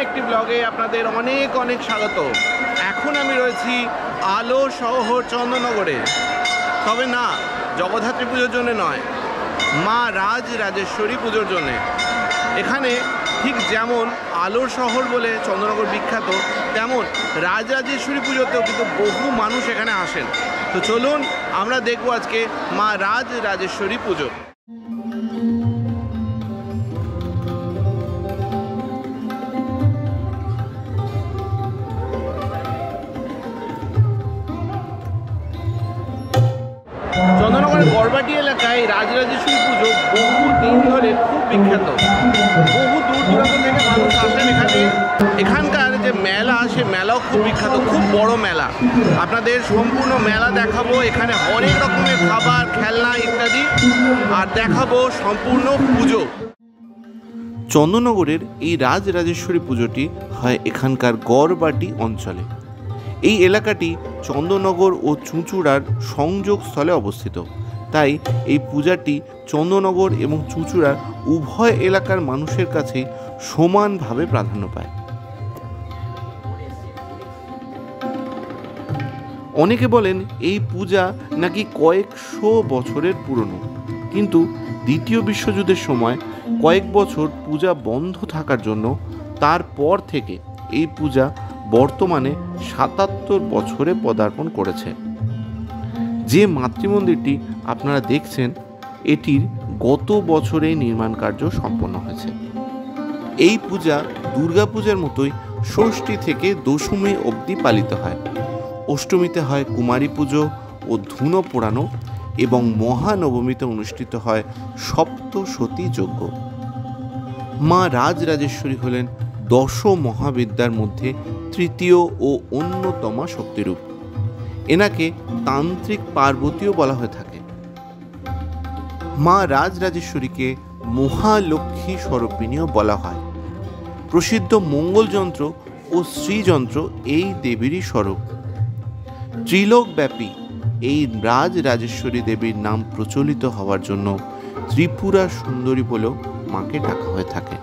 একটি ব্লগে আপনাদের অনেক অনেক স্বাগত। এখন আমি রয়েছি আলো শহর চন্দননগরে, তবে না জগদ্ধাত্রী পুজোর জন্য নয়, মা রাজরাজেশ্বরী পুজোর জন্যে। এখানে ঠিক যেমন আলোর শহর বলে চন্দননগর বিখ্যাত, তেমন রাজরাজেশ্বরী পুজোতেও কিন্তু বহু মানুষ এখানে আসেন। তো চলুন আমরা দেখব আজকে মা রাজরাজেশ্বরী পুজো। চন্দননগরের গড়বাটি এলাকায় রাজরাজেশ্বরী পুজো বহু দিন ধরে খুব বিখ্যাত। বহু দূর দূরান্ত থেকে মানুষ আসেন এখানে। এখানকার যে মেলা, সে মেলাও খুব বিখ্যাত, খুব বড় মেলা। আপনাদের সম্পূর্ণ মেলা দেখাবো, এখানে অনেক রকমের খাবার, খেলনা ইত্যাদি, আর দেখাবো সম্পূর্ণ পুজো। চন্দননগরের এই রাজরাজেশ্বরী পুজোটি হয় এখানকার গড়বাটি অঞ্চলে। এই এলাকাটি চন্দননগর ও চুঁচুড়ার সংযোগস্থলে অবস্থিত, তাই এই পূজাটি চন্দননগর এবং চুঁচুড়ার উভয় এলাকার মানুষের কাছে সমানভাবে প্রাধান্য পায়। অনেকে বলেন এই পূজা নাকি কয়েকশো বছরের পুরনো, কিন্তু দ্বিতীয় বিশ্বযুদ্ধের সময় কয়েক বছর পূজা বন্ধ থাকার জন্য তারপর থেকে এই পূজা বর্তমানে ৭৭ বছরে পদার্পণ করেছে। যে মাতৃমন্দিরটি আপনারা দেখছেন, এটির গত বছরে নির্মাণ কার্য সম্পন্ন হয়েছে। এই পূজা দুর্গাপূজার মতোই ষষ্ঠী থেকে দশমী অবধি পালিত হয়। অষ্টমীতে হয় কুমারী পুজো ও ধুনো পোড়ানো, এবং মহানবমীতে অনুষ্ঠিত হয় সপ্তসতী যজ্ঞ। মা রাজরাজেশ্বরী হলেন দশ মহাবিদ্যার মধ্যে তৃতীয় ও অন্যতমা শক্তিরূপ। এনাকে তান্ত্রিক পার্বতীও বলা হয়ে থাকে। মা রাজরাজেশ্বরীকে মহালক্ষ্মী স্বরূপিণীও বলা হয়। প্রসিদ্ধ মঙ্গলযন্ত্র ও শ্রীযন্ত্র এই দেবীরই স্বরূপ। ত্রিলোকব্যাপী এই রাজরাজেশ্বরী দেবীর নাম প্রচলিত হওয়ার জন্য ত্রিপুরা সুন্দরী বলেও মাকে ডাকা হয়ে থাকে।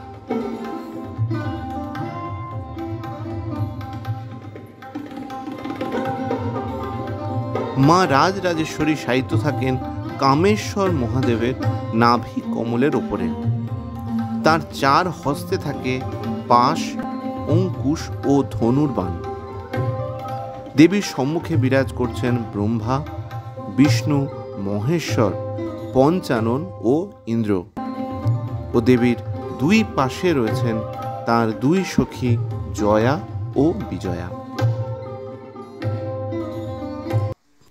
মা রাজরাজেশ্বরী শায়িত থাকেন কামেশ্বর মহাদেবের নাভি কমলের ওপরে। তার চার হস্তে থাকে পাশ, অঙ্কুশ ও ধনুর্বাণ। দেবীর সম্মুখে বিরাজ করছেন ব্রহ্মা, বিষ্ণু, মহেশ্বর, পঞ্চানন ও ইন্দ্র। ও দেবীর দুই পাশে রয়েছেন তার দুই সখী জয়া ও বিজয়া।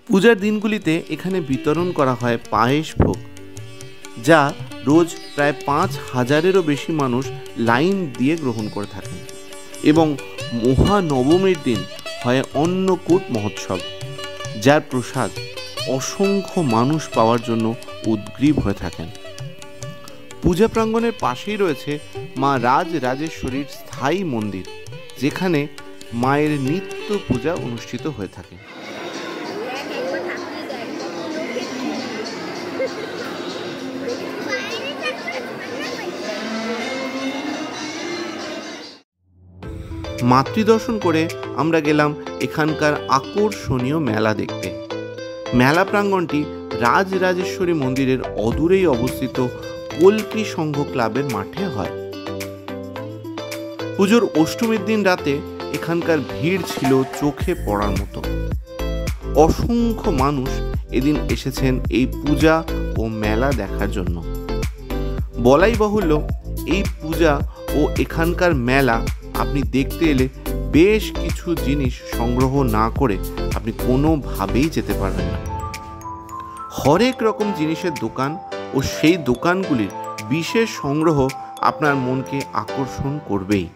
পূজার দিনগুলিতে এখানে বিতরণ করা হয় পায়েস ভোগ, যা রোজ প্রায় ৫,০০০-এরও বেশি মানুষ লাইন দিয়ে গ্রহণ করে থাকেন। এবং মহানবমীর দিন হয় অন্নকূট মহোৎসব, যার প্রসাদ অসংখ্য মানুষ পাওয়ার জন্য উদগ্রীব হয়ে থাকেন। পূজা প্রাঙ্গণের পাশেই রয়েছে মা রাজরাজেশ্বরীর স্থায়ী মন্দির, যেখানে মায়ের নিত্য পূজা অনুষ্ঠিত হয়ে থাকে। মাতৃদর্শন করে আমরা গেলাম এখানকার আকর্ষণীয় মেলা দেখতে। মেলা প্রাঙ্গণটি রাজরাজেশ্বরী মন্দিরের অদূরেই অবস্থিত কল্কি সংঘ ক্লাবের মাঠে হয়। পুজোর অষ্টমীর দিন রাতে এখানকার ভিড় ছিল চোখে পড়ার মতো। অসংখ্য মানুষ এদিন এসেছেন এই পূজা ও মেলা দেখার জন্য। বলাই বাহুল্য, এই পূজা ও এখানকার মেলা আপনি দেখতে এলে বেশ কিছু জিনিস সংগ্রহ না করে আপনি কোনোভাবেই যেতে পারবেন না। হরেক রকম জিনিসের দোকান ও সেই দোকানগুলির বিশেষ সংগ্রহ আপনার মনকে আকর্ষণ করবেই।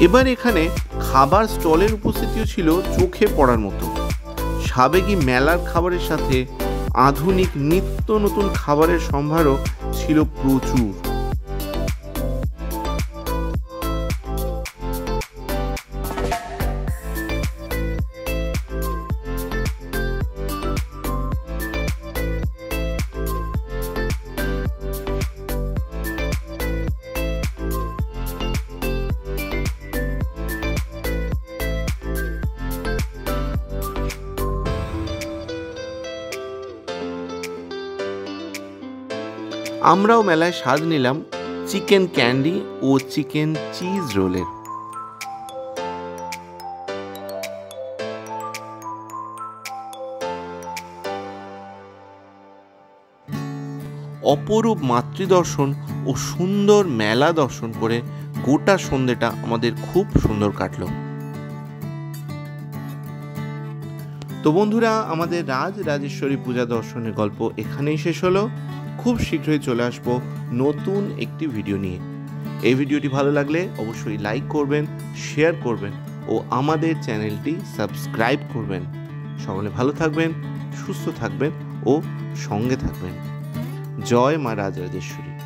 এবার এখানে খাবার স্টলের উপস্থিতিও ছিল চোখে পড়ার মতো। সাবেকি মেলার খাবারের সাথে আধুনিক নিত্য নতুন খাবারের সম্ভারও ছিল প্রচুর। আমরাও মেলায় স্বাদ নিলাম চিকেন ক্যান্ডি ও চিকেন চিজ রোলের। অপরূপ মাতৃদর্শন ও সুন্দর মেলা দর্শন করে গোটা সন্ধ্যেটা আমাদের খুব সুন্দর কাটলো। তো বন্ধুরা, আমাদের রাজরাজেশ্বরী পূজা দর্শনের গল্প এখানেই শেষ হলো। খুব শীঘ্রই চলে আসবো নতুন একটি ভিডিও নিয়ে। এই ভিডিওটি ভালো লাগলে অবশ্যই লাইক করবেন, শেয়ার করবেন ও আমাদের চ্যানেলটি সাবস্ক্রাইব করবেন। সকলে ভালো থাকবেন, সুস্থ থাকবেন ও সঙ্গে থাকবেন। জয় মা রাজরাজেশ্বরী।